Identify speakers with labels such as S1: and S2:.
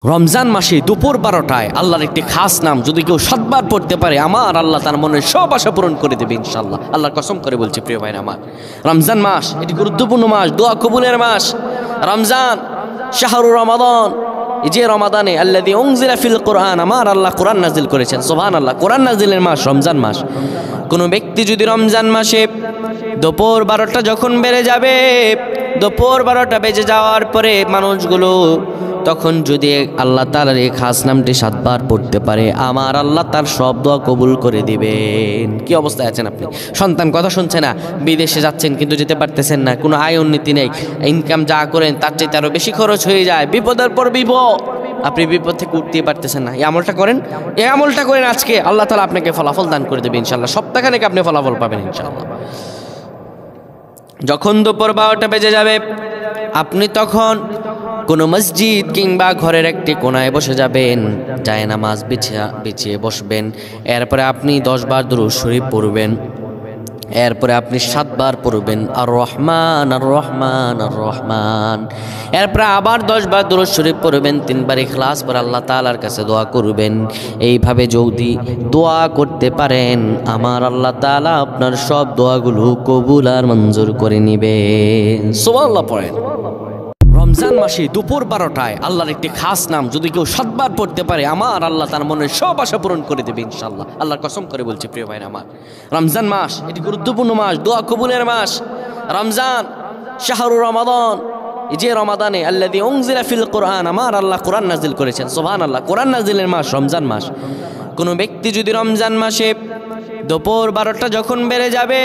S1: রমজান মাসে দুপুর 12টায় আল্লাহর একটি খাস নাম যদি কেউ 7 বার পড়তে পারে, আমার আল্লাহ তার মনের সব আশা পূরণ করে দেবে ইনশাআল্লাহ। আল্লাহর কসম করে বলছি প্রিয় ভাইরা আমার, রমজান মাস এটি গুরুত্বপূর্ণ মাস, দোয়া কবুলের মাস। রমজান শাহরু রমাদান, এই যে রমাদানে আল্লাযী উনজিলা ফিল কোরআন, আমার আল্লাহ কোরআন নাজিল করেছেন। সুবহানাল্লাহ, কোরআন নাজিলের মাস রমজান মাস। কোনো ব্যক্তি যদি রমজান মাসে দুপুর 12টা যখন বেড়ে যাবে, দুপুর 12টা বেজে যাওয়ার পরে মানুষগুলো তখন যদি আল্লাহ তাআলার এই খাস নামটি 7 বার পড়তে পারে, আমার আল্লাহ তার সব দোয়া কবুল করে দিবেন। কি অবস্থায় আছেন আপনি? সন্তান কথা শুনছে না, বিদেশে যাচ্ছেন কিন্তু যেতে পারতেছেন না, কোনো আয় উন্নতি নেই, ইনকাম যা করেন তার চাইতে আরও বেশি খরচ হয়ে যায়, বিপদের পর বিপদ, আপনি বিপদ থেকে উঠতেই পারতেছেন না। এই আমলটা করেন, এই আমলটা করেন, আজকে আল্লাহ তাআলা আপনাকে ফলাফল দান করে দেবে ইনশাআল্লাহ। সপ্তাহখানেক আপনি ফলাফল পাবেন ইনশাআল্লাহ। যখন দুপুর 12টা বেজে যাবে, আপনি তখন কোনো মসজিদ কিংবা ঘরের একটি কোনায় বসে যাবেন, যায় নামাজ বিছিয়ে বসবেন। এরপরে আপনি 10 বার দুরূদ শরীফ পড়বেন। এরপরে আপনি 7 বার পড়বেন আর রহমান আর রহমান আর রহমান। এরপরে আবার 10 বার দুরূদ শরীফ পড়বেন, 3 বার ইখলাস পড়ে আল্লাহ তাআলার কাছে দোয়া করবেন। এইভাবে যদি দোয়া করতে পারেন, আমার আল্লাহ তাআলা আপনার সব দোয়াগুলো কবুল আর মঞ্জুর করে নেবেন। সুবহানাল্লাহ পড়েন। রমজান মাসে দুপুর 12টায় আল্লাহর একটি খাস নাম যদি কেউ 7 বার পড়তে পারে, আমার আল্লাহ তার মনের সব আশা পূরণ করে দেবে ইনশাআল্লাহ। আল্লাহর কসম করে বলছি প্রিয় ভাইরা আমার, রমজান মাস এটি গুরুত্বপূর্ণ মাস, দোয়া কবুলের মাস। রমজান শাহরু রমাদান, এই যে রমাদানে আল্লাযী উনজিলা ফিল কোরআন, আমার আল্লাহ কোরআন নাজিল করেছেন। সুবহানাল্লাহ, কোরআন নাজিলের মাস রমজান মাস। কোনো ব্যক্তি যদি রমজান মাসে দুপুর 12টা যখন বেড়ে যাবে,